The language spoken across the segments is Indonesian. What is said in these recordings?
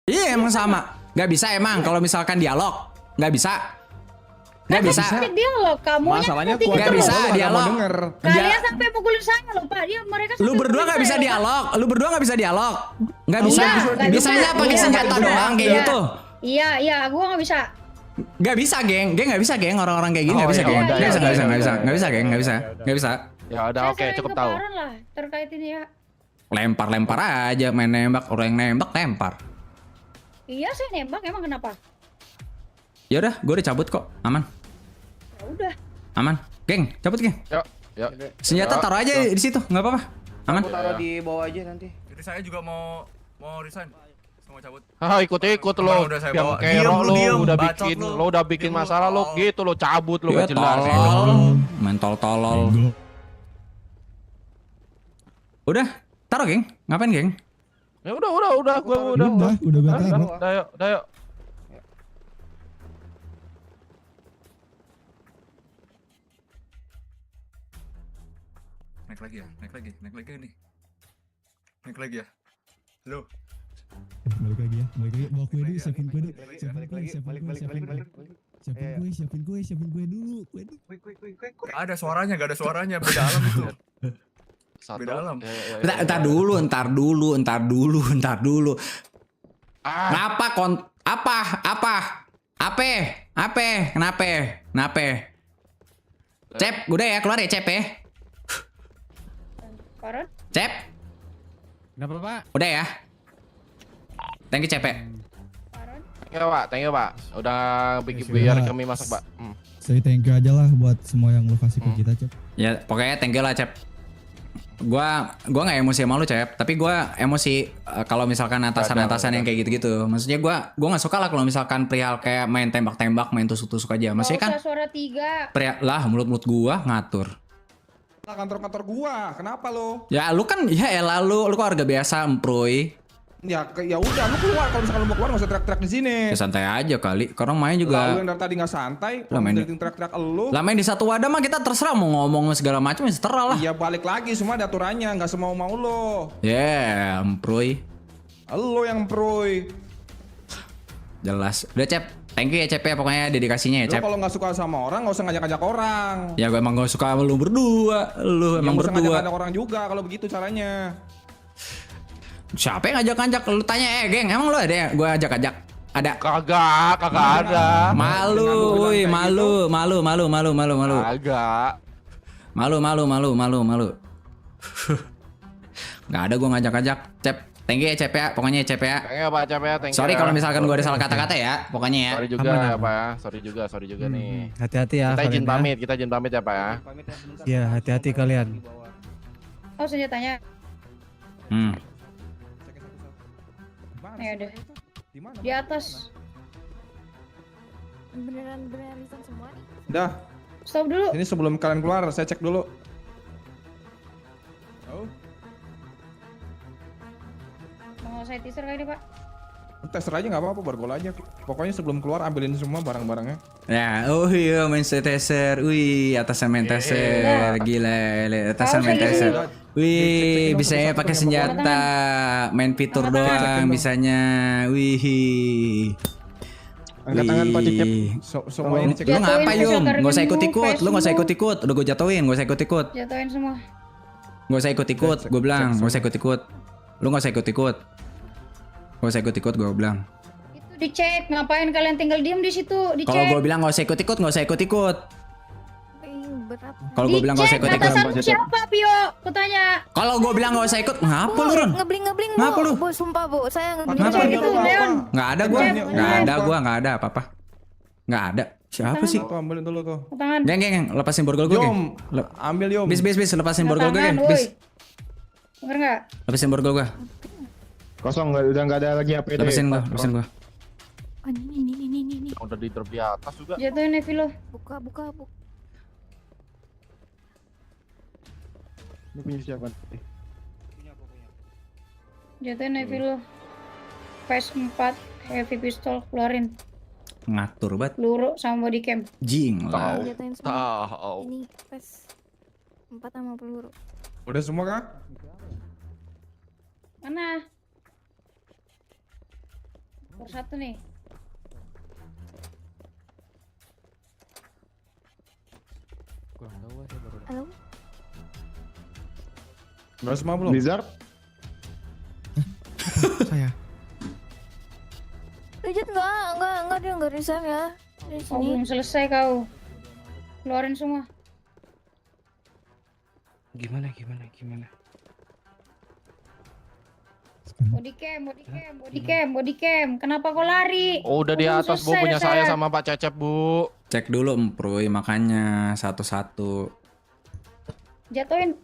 Iya emang sama. Gak bisa emang kalau misalkan dialog. Gak bisa. Gak bisa. Dialog kamu Masalahnya yang Gak bisa dialog. denger. kalian sampai mukulin saya loh Pak. Mereka Lu sampai berdua mukulin gak bisa saya, Pak. dialog. Lu berdua gak bisa dialog. Gak bisa. Iya, nggak Bisanya bisa. pakai Iya, senjata nggak bisa. doang kayak Iya. gitu. Iya, gua nggak bisa. Gak bisa geng. Geng gak bisa geng. Orang-orang kayak gini Oh, gak bisa iya, geng. udah, Gak bisa, ya, gak bisa, udah, gak bisa. udah, Gak bisa udah, geng. Gak bisa. Gak bisa. Ya udah Saya oke sering cukup ke tahu. Baron lah terkait ini ya. Lempar-lempar aja. Main nembak. Orang yang nembak lempar. Iya saya nembak emang kenapa? Ya udah, gue udah cabut kok. Aman. Ya udah. Aman. Geng, cabut geng. Yuk, yuk. Senjata taruh aja di situ. Nggak apa-apa. Aman. Aku taruh di bawah aja nanti. Jadi saya juga mau resign. Semua cabut. Ah ikut-ikut lo. Udah saya Yang bawa. kero Diem lu, lo diem, udah bacot bikin lu. lo udah bikin Diem lu, masalah lo tolol. gitu lo cabut lo Ya gak jelas. tolol. Main tolol. Udah, taruh geng. Ngapain geng? Ya udah gua udah. Udah gua taruh. Udah yuk. Naik lagi ya, naik lagi nih. Naik lagi ya. Halo. Balik lagi ya, bawa kue dulu, siapin kue dulu. Balik Siapin lagi, kue, siapin balik, kue, balik, siapin balik, kue. balik. Siapin kue dulu, kue dulu. Gak ada suaranya, beda alam itu. Satu. Beda alam. Ntar dulu. Kenapa Kenapa? Cep, udah ya keluar ya Cep ya. Baron. Cep, Kenapa Pak? udah ya. Thank you Cep ya. Baron. Thank you pak. Udah bikin Ya, biar sudah. kami masuk pak. Say thank you aja lah buat semua yang lo kasih ke kita, Cep. Ya pokoknya thank you lah Cep. Gua nggak emosi sama lu Cep, tapi gua emosi kalau misalkan atasan-atasan yang kayak gitu-gitu. Maksudnya gua nggak suka lah kalau misalkan perihal kayak main tembak-tembak, main tusuk-tusuk aja. Maksudnya kan Nggak usah suara 3. perihal lah mulut gua ngatur. Nah, kantor-kantor gua, kenapa lo? Ya lu kan ya elah lu keluarga biasa emproy. Ya udah lu keluar kalau misalkan lu mau keluar nggak usah teriak-teriak di sini. Ya santai aja kali. Orang main Lalu juga. yang dari tadi nggak santai, Lah, main- teriak-teriak lu. Lah main di satu wadah mah kita terserah mau ngomong segala macam ya terserah lah. Iya balik lagi semua ada aturannya, nggak semau mau lo. Ya, emproy. Lo yang proy. Jelas. Udah Cep. Thank you ya Cep ya pokoknya dedikasinya ya Lo Cep. kalau nggak suka sama orang nggak usah ngajak-ngajak orang. Ya gue emang gak suka sama lu berdua. Lu emang Nggak usah berdua. ngajak-ngajak orang juga kalau begitu caranya. Siapa yang ngajak-ngajak? Lu tanya geng, emang lu ada ya? Gue ajak-ajak. Ada. Kagak ada. Malu, woi, malu. Kagak. Malu. Gak ada gue ngajak-ngajak. Cep, thank you ya Cep ya. Pokoknya ya Cep ya. Thank you pak Cap ya. Thank you Sorry ya. kalau misalkan gue ada salah kata-kata ya. Pokoknya ya. Sorry juga Aman, ya aman. pak ya. Sorry juga nih. Hati-hati ya Kita izin kalian ya. pamit ya pak ya. Iya, hati-hati kalian. Oh senjatanya. Ya udah. Di atas. Beneran realisan semua nih. Udah, Stop dulu. ini sebelum kalian keluar saya cek dulu. Oh, Mau saya teaser kali ini Pak. tester aja nggak apa-apa, bargol aja. Pokoknya sebelum keluar ambilin semua barang-barangnya. Ya, oh iya main teser. Wih, atasan main teser. Gila, atasan main teser. Wih, bisanya pakai senjata. Main fitur doang bisanya. Wih. Angkat tangan Pak Cicip. Semua ini cek. Lu ngapa Jatuhin Yum? pusaka Gak usah ringmu, ikut-ikut. Lu gak usah pesmu. ikut-ikut. Udah gue jatuhin, gak usah ikut-ikut. Jatuhin semua. Gak usah ikut-ikut, gue bilang. Gak usah ikut-ikut. Lu gak usah ikut-ikut. Gak usah ikut-ikut, gue bilang. Itu dicek. Ngapain kalian tinggal diem di situ? Dicek. Kalau gue bilang gak usah ikut-ikut, gak usah ikut-ikut. Berat. Kalau gue bilang gak usah ikut-ikut. Atasanmu siapa Pio? Kutanya. Kalau gue bilang gak usah ikut, ngapa lu Ron? Ngebling Ngapa lu? Bu, sumpah Bu, saya Ngapa ngebling. gitu Leon? Gak ada gue, Cep, gak ada apa-apa. Gak ada. Siapa sih? Tuh ambilin dulu tuh. Tangan. Geng, lepasin borgol gue, geng. Yom, ambil Yom. Bis, lepasin borgol gue, geng. Tangan, Bis, woi. Denger nggak? lepasin borgol gue. Kosong udah nggak ada lagi APD. Lepasin gue. Oh, ini. Udah di drop di atas juga. Jatuhin Evi lo. Buka. Ini punya siapa? Jatuhin Evi lo. PS4 heavy pistol keluarin. Ngatur banget. Peluru sama body cam. Jing lah. Jatuhin semua. Tahu. Ini pes 4 sama peluru. Udah semua kah? Mana? Nomor 1 nih. Halo? Udah semua belum? Blizzard. Saya. Legit enggak dia enggak resign ya. Di Oh, sini. belum selesai kau. Keluarin semua. Gimana? Body cam. Kenapa kau lari? Oh, udah di Belum atas Bu, selesai, punya dah saya sama Pak Cecep Bu. Cek dulu Emproy, makanya satu-satu. Jatuhin.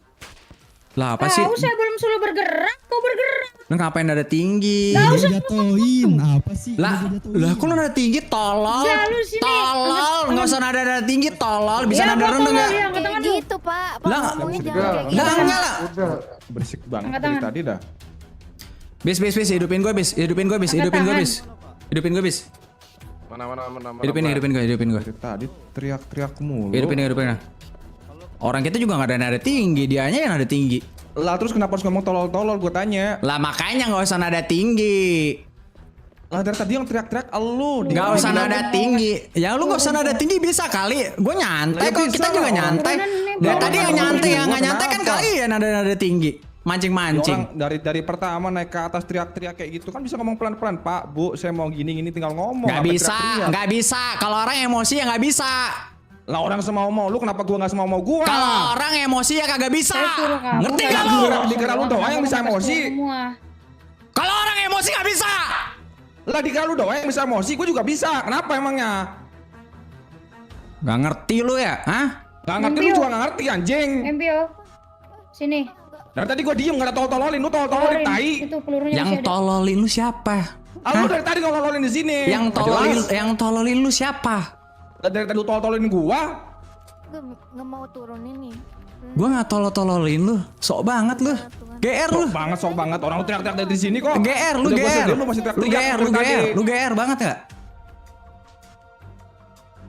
Lah apa sih? Tahu saya belum suruh bergerak, kau bergerak. Lu ngapain ada tinggi? Udah gua jatoin. Apa sih? Udah Lah, gua jatoin. lah kok lu nada tinggi tolol? Ya, lu sini. Tolol, nggak usah nada tinggi tolol, bisa nada rendah enggak? Angkat tangan Kayak dulu. gitu, Pak. Pak Lah, ngomongnya jangan kayak gitu. Lah enggak lah. Udah berisik banget Angkat dari tangan. tadi dah. Bis, hidupin gue bis. Hidupin gue bis. Mana. Hidupin gue. Dari tadi teriak-teriak mulu. Hidupin. Orang kita juga nggak ada nada tinggi, dianya yang nada tinggi. Lah terus kenapa harus ngomong tolol-tolol gue tanya? Lah makanya nggak usah nada tinggi. Lah dari tadi yang teriak-teriak elu. Nggak usah nada tinggi. Ya lu nggak usah nada tinggi bisa kali. Gue nyantai Lah, kok, bisa kita juga lah. nyantai. Orang- Dari orang- tadi yang orang- nyantai, yang nggak orang- nyantai kan kenapa? kali ya nada tinggi. Mancing-mancing. Orang dari pertama naik ke atas teriak-teriak kayak gitu kan bisa ngomong pelan-pelan, Pak, Bu, saya mau gini tinggal ngomong. Nggak Apa bisa, teriak-teriak? nggak bisa. Kalau orang emosi ya nggak bisa. Lah orang semau-mau lu, kenapa gua nggak semau-mau gua? Kalau orang emosi ya kagak bisa. Saya suruh kamu. Ngerti nggak gak bisa. lu? Dikira lu doang yang bisa Kenapa emosi. semua? Kalau orang emosi nggak bisa. Lah dikira lu doang yang bisa emosi, gua juga bisa. Kenapa emangnya? Nggak ngerti lu ya? Hah? Gak ngerti lu juga gak ngerti anjing. MBO. Sini. Dari tadi gua diem gak ada tolol-tololin, lu tolol-tololin Keluarin. tai. Itu pelurunya Yang masih ada. tololin lu siapa? Ah lu dari tadi tolol-tololin di sini. Yang Nggak jelas. tololin lu siapa? Lah, dari tadi lu tolol-tololin gua. Nggak mau turunin nih. Gua nggak tololin lu. Sok banget lu. GR lu. Sok banget orang lu teriak-teriak dari sini kok. GR lu Udah gua GR. sedih, lu masih Lu teriak-teriak GR, dari tadi. lu GR banget gak?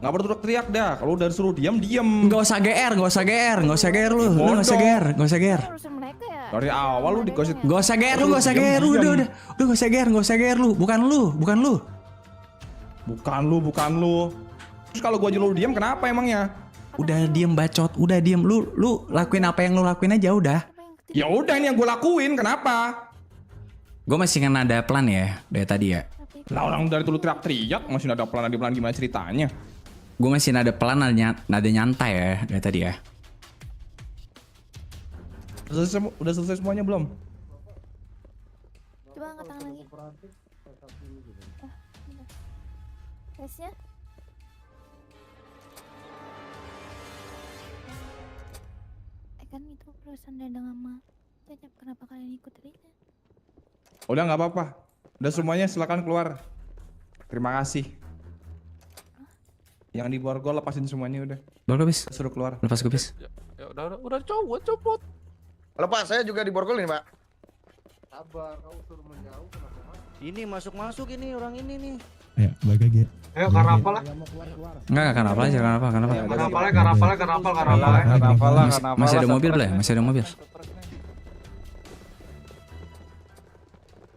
Gak perlu teriak dah. Kalau udah disuruh diem. Nggak usah GR lu. Lu nggak usah GR. Nggak usah GR. Urusan mereka ya. Dari awal lu dikasih. Gak usah GR lu, gak usah GR lu, udah gak usah GR lu, bukan lu. Bukan lu. Terus kalau gua nyuruh diem kenapa emangnya? Udah diem bacot, udah diem lu lakuin apa yang lu lakuin aja udah. Ya udah ini yang gua lakuin, kenapa? Gue masih kan ada plan ya dari tadi ya. Lah orang dari dulu teriak-teriak masih ada plan gimana ceritanya? Gue masih ada plan nada nyantai ya dari tadi ya. Udah selesai semuanya belum? Coba angkat tangan lagi. Tesnya. Kan itu urusan Dadang sama Cecep. Kenapa kalian ikut Rina? Udah nggak apa-apa. Udah semuanya silakan keluar. Terima kasih. Yang di borgol lepasin semuanya udah. Baru bis, Suruh keluar. lepas gue bis. Ya udah copot. Lepas, saya juga di borgol ini, Pak. Ini masuk ini orang ini nih. Ayo, balik lagi ya. Ayo karapal lah. Enggak kenapa aja, kenapa? Karapal. Masih ada mobil belum ya? Masih ada mobil.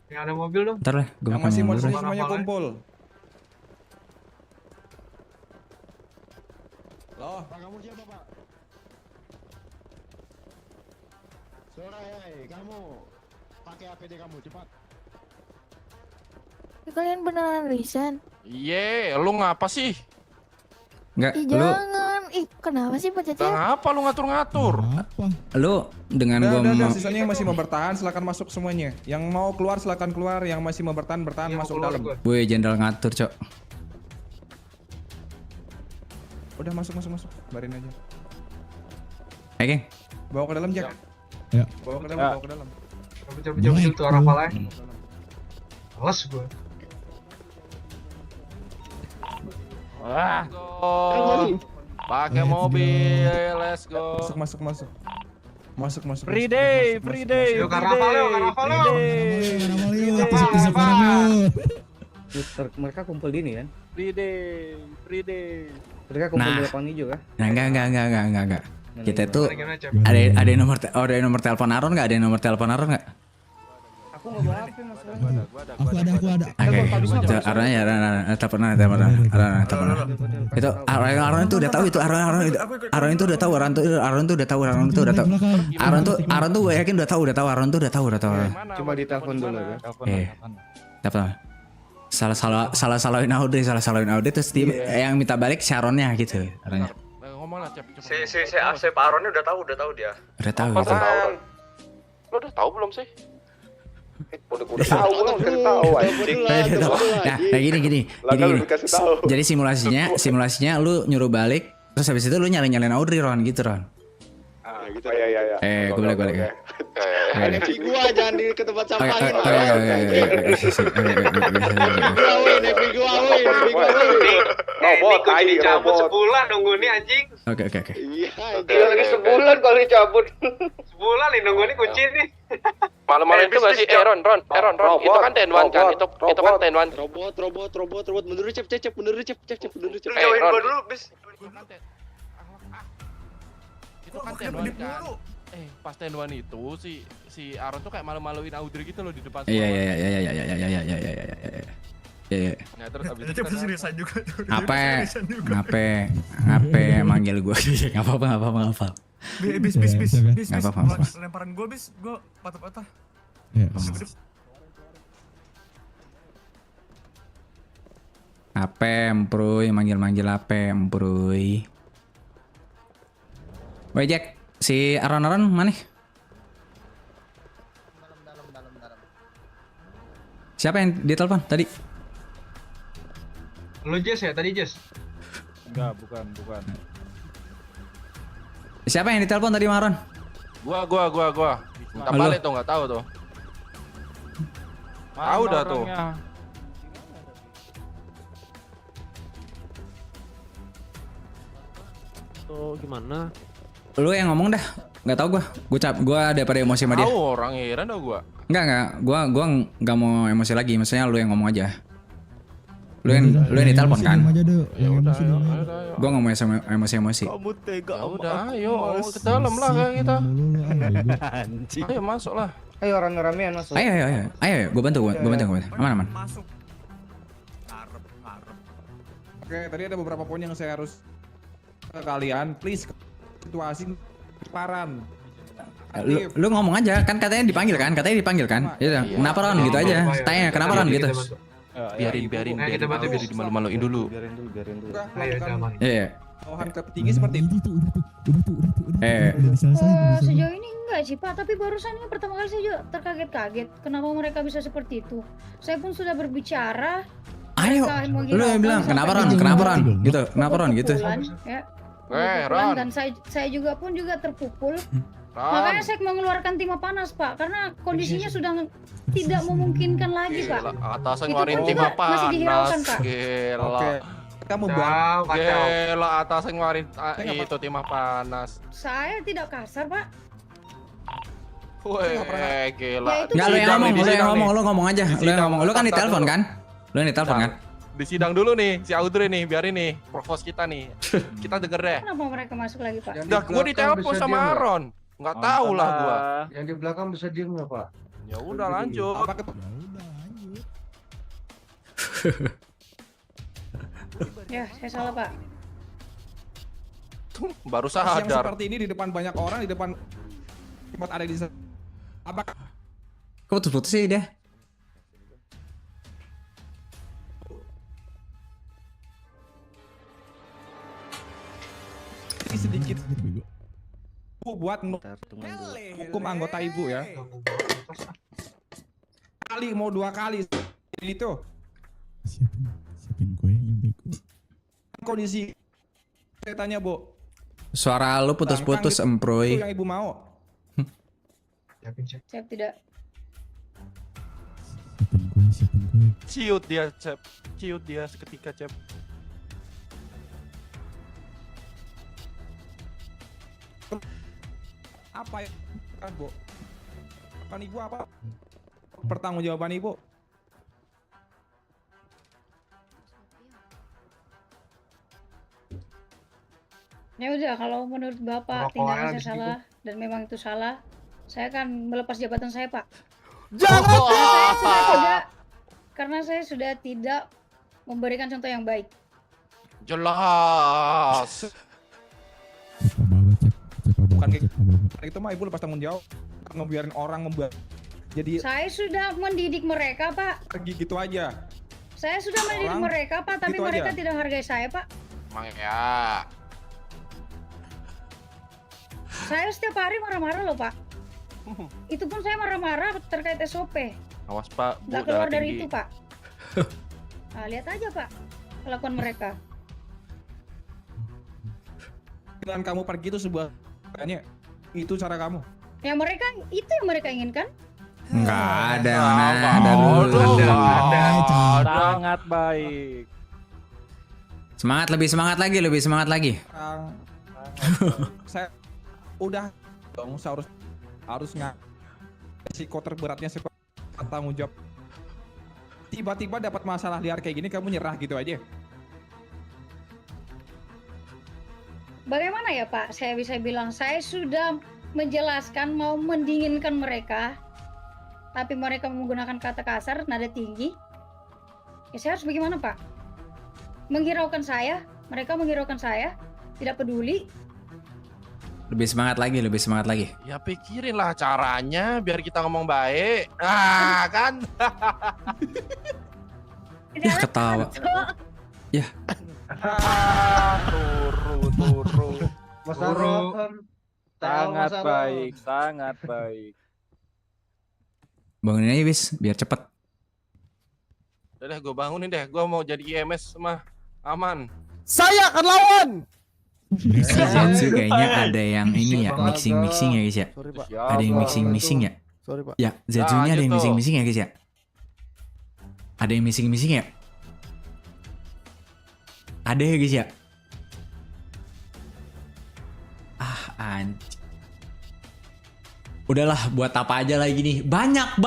Yang ada mobil dong. Ntar lah, gue Yang makan masih mau mobil di deh. sini semuanya kumpul. Loh, Kamu siapa, Pak? Sore, kamu pakai APD kamu cepat. Kalian beneran resign? Iye, lu ngapa sih? Enggak, Ih jangan. Ih kenapa sih Pak Cecep? Ngapa lu ngatur-ngatur? Apa? lu dengan gue udah, sisanya yang masih mau bertahan silakan masuk semuanya. Yang mau keluar silakan keluar, yang masih mau bertahan masuk dalam. gue jenderal ngatur, Cok. Udah masuk. Barin aja. Ayo, geng. Bawa ke dalam, Jak. Ya. Bawa ke dalam. Betul tuh karapal aja. Males gue. Wah, pakai mobil, let's go. Masuk. Free day. Yuk karapal yuk. Karnaval yuk, tusuk-tusuk orang yuk. Mereka kumpul di ini kan? Free day. Mereka kumpul Nah. di lapangan hijau kan? Nah, enggak. Kita tuh Gimana Cep? ada nomor telepon Aron nggak? Ada nomor telepon Aron nggak? Aku Aku nggak bawa HP masalahnya. Aku ada. Oke, itu Aron ya, telepon itu Aron itu udah tahu itu Aron itu udah tahu Aron tuh gue yakin udah tahu Aron tuh udah tahu. Coba ditelepon dulu ya. Telepon. Salah-salahin Audrey terus yang minta balik Sharonnya gitu. Aronnya. Ngomong lah, Cep. Si Pak Aronnya udah tahu dia. Udah tahu. Lo udah tahu belum sih? Udah tahu anjing. Nah, gini. Jadi simulasinya lu nyuruh balik, terus habis itu lu nyalain Audrey Ron gitu Ron. Gitu. Iya. Gue balik. Nepi gua jangan di ke tempat sampah. Nepi gua. Robot tai cabut sebulan nunggu nih anjing. Oke. Iya, lagi sebulan kalau dicabut. Sebulan nih nunggu nih kunci nih. Malam-malam itu nggak sih? Ron. Itu kan Tenwan kan? Itu kan Tenwan. Robot. Mundur cep. Join gua dulu bis. Itu kan Tenwan kan? Pas Tenwan itu si Aron tuh kayak malu-maluin Audrey gitu loh di depan semua. Iya. Nah, terus abis itu Seriusan juga. Ngape manggil gue. Enggak apa-apa. Bis. Nggak apa-apa. Lemparan gua bis, gua patah-patah. Ya. Apa Emproy manggil apa Emproy? Woi Jack, si Aron mana? Dalam. Siapa yang ditelepon tadi? Lu Jess ya tadi Jess? Enggak, bukan. Siapa yang ditelepon tadi Maron? gua. Minta balik tuh, nggak tahu tuh. Tahu dah tuh. Tuh gimana? Lu yang ngomong dah. Nggak tahu gua daripada emosi sama dia. Tahu orang heran dah gua. Enggak. Gua nggak mau emosi lagi. Maksudnya lu yang ngomong aja. Lu yang ditelepon kan? Ya udah, ayo. Gua nggak mau emosi. Kamu tega. Ya udah, ayo ke dalam lah kayak kita. Anjing. Ayo masuk lah. Ayo rame-ramean masuk. Ayo, gua bantu. Aman. Oke, tadi ada beberapa poin yang saya harus ke kalian. Please, situasi paran. Lu ngomong aja kan katanya dipanggil kan? Iya. Kenapa Ron gitu aja? Tanya kenapa Ron gitu? Biarin. Kita bantu Biar dimalu-maluin dulu. Biarin dulu. Ayo sama. Iya. Bawahan ke petinggi seperti itu. Udah diselesaikan. Sejauh ini enggak sih Pak, tapi barusan ini pertama kali saya juga terkaget-kaget kenapa mereka bisa seperti itu. Saya pun sudah berbicara. Ayo, lu yang bilang kenapa Ron gitu, Pukulan, ya. Ron. Dan saya juga terpukul. Makanya saya mengeluarkan timah panas Pak, karena kondisinya sudah tidak memungkinkan lagi Pak. Atasan Itu ngeluarin pun timah juga masih dihiraukan, panas. Pak. Gila. Oke. Kamu buat Gila, atasan ngeluarin itu timah panas. Saya tidak kasar Pak. Weh, gila. Ya, itu Enggak, lu yang ngomong, lu ngomong aja. Lu kan Fakta ditelepon dulu. kan? Lu yang ditelepon kan? Di sidang dulu nih, si Audrey nih, biarin nih, provos kita nih. Kita denger deh. Kenapa mereka masuk lagi Pak? Dah, gua ditelepon sama Aron. Nggak tahu lah gua. Yang di belakang bisa diem nggak Pak? Ya udah lanjut. Ya, saya salah Pak. Baru yang sadar. seperti ini di depan banyak orang, di depan tempat ada di apa? Kok putus-putus sih dia? Ini sedikit buat hukum anggota ibu ya. Kali mau 2 kali itu Siapin gue yang bego. kondisi. Saya tanya Bu, Suara lu putus-putus Emproy. itu yang ibu mau. Saya tidak. Siapin gue. Ciut dia, Cep. Ciut dia seketika, Cep. Apa ya kan Bu? Kan ibu apa? Pertanggungjawaban ibu. Ya udah, kalau menurut Bapak Rokok tindakan aja saya di situ. salah dan memang itu salah, saya akan melepas jabatan saya Pak. Karena saya sudah tidak memberikan contoh yang baik. Jelas. Bukan kayak itu mah ibu lepas tanggung jawab. Ngebiarin orang membuat jadi Saya sudah mendidik mereka, Pak. pergi gitu aja. Saya sudah mendidik Orang mereka, Pak, tapi gitu mereka aja. tidak hargai saya, Pak. Emang ya. Saya setiap hari marah-marah loh, Pak. Itu pun saya marah-marah terkait SOP. Awas Pak, Bu, Nggak keluar darah dari tinggi. itu, Pak. Nah, lihat aja, Pak, kelakuan mereka. Dengan kamu pergi itu sebuah tanya itu cara kamu. Ya mereka, itu yang mereka inginkan. Nggak ada, Nggak mana ada dulu. Sangat baik. Semangat, lebih semangat lagi, lebih semangat lagi. Saya udah dong, saya harus resiko terberatnya seperti tanggung jawab. Tiba-tiba dapat masalah liar kayak gini kamu nyerah gitu aja. Bagaimana ya, Pak? Saya bisa bilang saya sudah menjelaskan mau mendinginkan mereka, tapi mereka menggunakan kata kasar, nada tinggi. Ya saya harus bagaimana, Pak? Menghiraukan saya, mereka menghiraukan saya, tidak peduli. Lebih semangat lagi, lebih semangat lagi. Ya pikirin lah caranya biar kita ngomong baik. Ah, kan? Ya ketawa. Ya. Turu. Mas Guru. Aron. Sangat baik, sangat baik. Bangunin aja bis, biar cepet. Udah deh, gue bangunin deh. Gue mau jadi IMS mah aman. Saya akan lawan. Zetsu kayaknya ada yang ini ya, mixing-mixing ya guys ya. Sorry, Pak. Ada yang mixing-mixing ya. Sorry, Pak. Ya, Zetsu ini ada yang gitu. mixing-mixing ya guys ya. Ada yang mixing-mixing ya. Ada ya guys ya. Ah anjir. Udahlah, buat apa aja lagi nih. Banyak.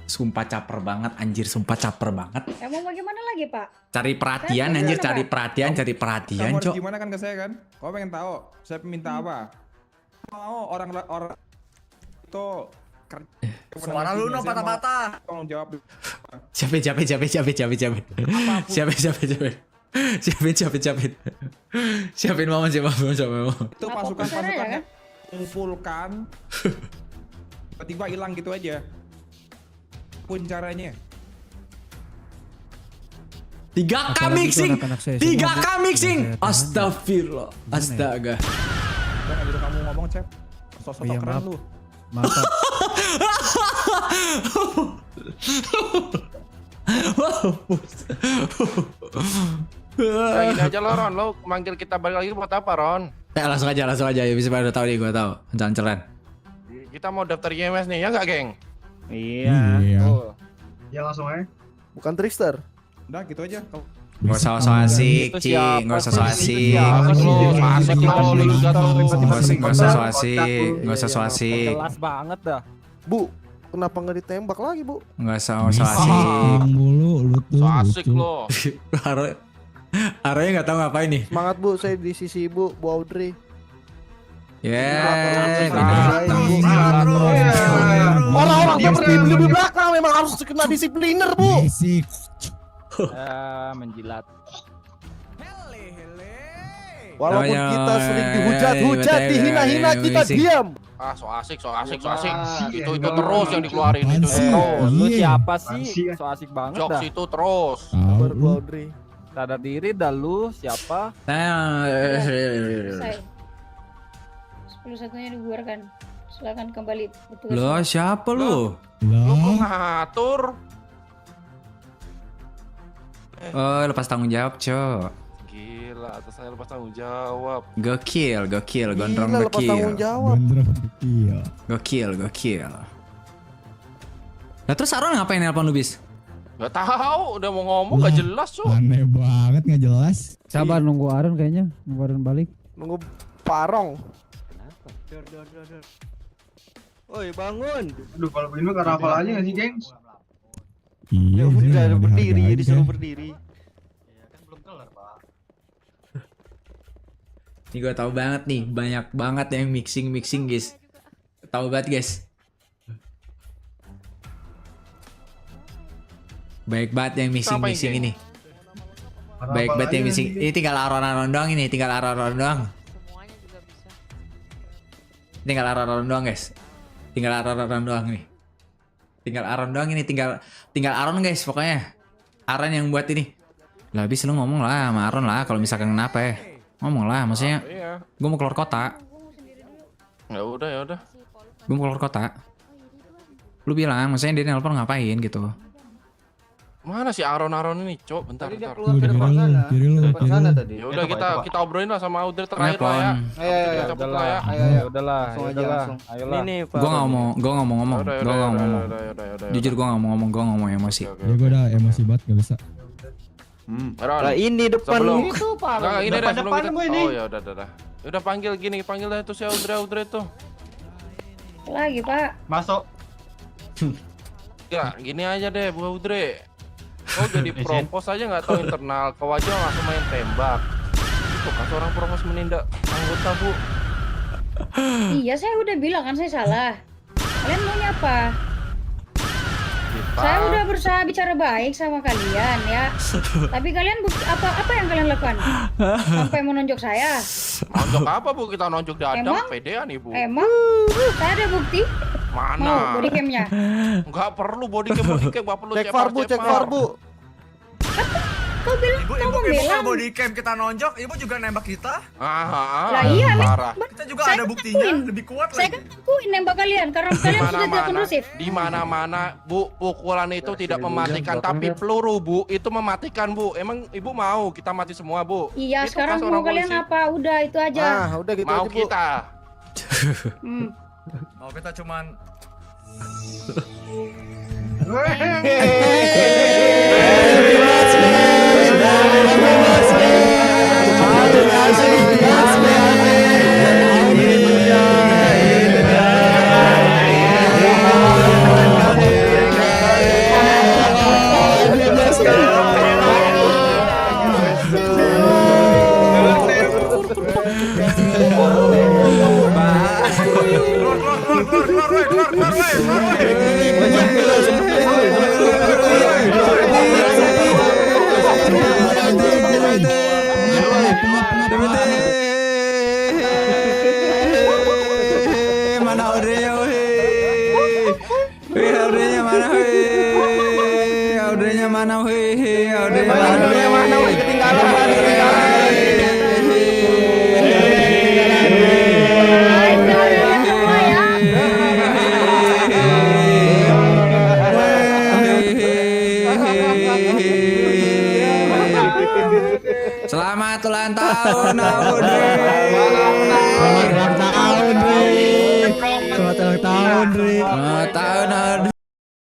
Sumpah caper banget anjir, sumpah caper banget. Ya mau bagaimana lagi, Pak? Cari perhatian anjir, cari perhatian, Kamu harus cok. gimana kan ke saya kan? Kamu pengen tahu saya minta apa? Mau orang itu Suara lu no patah-patah. tolong jawab. Siapa. Siapin momen. Itu Apa pasukan caranya, pasukannya kan? mengumpulkan tiba-tiba hilang gitu aja. Pun caranya. 3K Apalagi mixing. itu anak-anak saya 3K semua, Bu. mixing. Saya tahan. Astagfirullah. Gimana ya? Astaga. Udah nggak bisa kamu ngomong, Cep. Sosok Oh iya, keren maaf. lu. Maaf, Pak. Nah, gini aja lo Ron, lo manggil kita balik lagi buat apa Ron? Langsung aja. Ya bisa pada tahu nih, gue tahu. Ancalan. Kita mau daftar IMS nih, ya nggak geng? Iya. Ya langsung aja. Bukan trickster. Udah gitu aja. Gak usah so asik, Itu Ci. siapa Gak usah sih? so Itu asik. siapa Asik lo, asik lo, lu juga tuh. Gak usah so asik. Gak usah so asik. Jelas banget dah. Bu, kenapa nggak ditembak lagi, Bu? Gak usah so asik. Yang mulu lu tuh. So asik lucu. lo. Arahnya gak tahu ngapain nih. Semangat, Bu. Saya di sisi Ibu, Bu Audrey. Yeay. Orang-orang yang berdiri di belakang memang harus kena disipliner, Bu. Basic. Menjilat. Walaupun Namanya, kita sering dihujat-hujat, betul, dihina-hina, betul, kita betul. diam. Ah, so asik. Itu terus yang dikeluarin itu. Apaan sih? Terus. Lu siapa sih? So asik banget Jokes itu terus. Tahu Baru Bu lu. Audrey. Sadar diri dah lu siapa? Selesai. 10-1-nya dibubarkan. Silakan kembali bertugas. Loh, siapa lu? Lo kok Lah, ngatur? Oh, lepas tanggung jawab, Cok. Gila, atas saya lepas tanggung jawab. Gokil, gondrong Gila, lepas tanggung gokil. jawab. gondrong kecil. Gokil. Nah terus Aron ngapain nelpon lu, Bis? Gak tahu, udah mau ngomong gak jelas cuy. Aneh banget, nggak jelas. Sabar nunggu Aron kayaknya. Nunggu Aron balik. Nunggu Parong. Woi, bangun. Aduh, kalau begini mah karapal aja nggak sih, geng? Iya, Udah nggak berdiri, harga-harga. disuruh berdiri. Nih gue tahu banget nih, banyak banget yang mixing guys. Tahu banget guys. Baik banget yang Siapa missing yang ini. Baik banget yang missing. Ini tinggal Aron doang ini, tinggal Aron doang. Tinggal Aron doang, guys. Tinggal Aron doang nih. Tinggal Aron doang ini, tinggal Aron guys pokoknya. Aron yang buat ini. Lah habis lu ngomong lah sama Aron lah kalau misalkan kenapa ya. Ngomong lah maksudnya. Iya. Gue mau keluar kota. Ya udah. Gue mau keluar kota. Lu bilang maksudnya dia nelpon ngapain gitu. Mana si Aron ini, Cok? Bentar. Kiri lu. Ya udah kita obrolin lah sama Audrey terakhir lah ya. Ayo, Udahlah. udahlah. Ayolah. Ini Gue nggak mau ngomong. Jujur gue nggak mau ngomong. Gue ngomong emosi. Ya gue udah emosi banget gak bisa. Lah ini depan Sebelum- itu Pak. Enggak, ini deh sebelum Depan kita. gue ini. Oh ya udah. Udah panggil dah itu si Audrey tuh. Lagi Pak. Masuk. Ya, gini aja deh Bu Audrey. Oh jadi propos aja nggak tahu internal, kau aja langsung main tembak. Itu kan seorang propos menindak anggota Bu. Iya saya udah bilang kan saya salah. Kalian maunya apa? Kita Saya udah berusaha bicara baik sama kalian ya. Tapi kalian apa yang kalian lakukan? Sampai menunjuk saya. nonjok apa Bu? Kita nonjok dadang, Emang? pedean Ibu. Emang saya ada bukti? Mau Mana? body cam-nya? Nggak perlu body cam, nggak perlu Cek far bu. Kau bilang Ibu kau buka membela. body cam kita nonjok, ibu juga nembak kita. Lah iya, parah. Kita juga Saya ada kan buktinya, akuin. lebih kuat Saya lagi. kan akuin nembak kalian karena kalian sudah tidak kondusif. Di mana-mana Bu, pukulan itu tidak mematikan, tapi peluru Bu itu mematikan Bu. Emang Ibu mau kita mati semua Bu? Iya, Itu sekarang kan mau seorang kalian polisi. apa? Udah itu aja. Udah gitu Mau aja bu. kita. Hmm. Oh kita cuman Mana Audrey-nya Audrey-nya mana Audrey-nya mana Audrey-nya mana Selamat ulang tahun Audrey. Selamat ulang tahun, Dri. Selamat ulang tahun, Dri. Selamat tahun Audrey.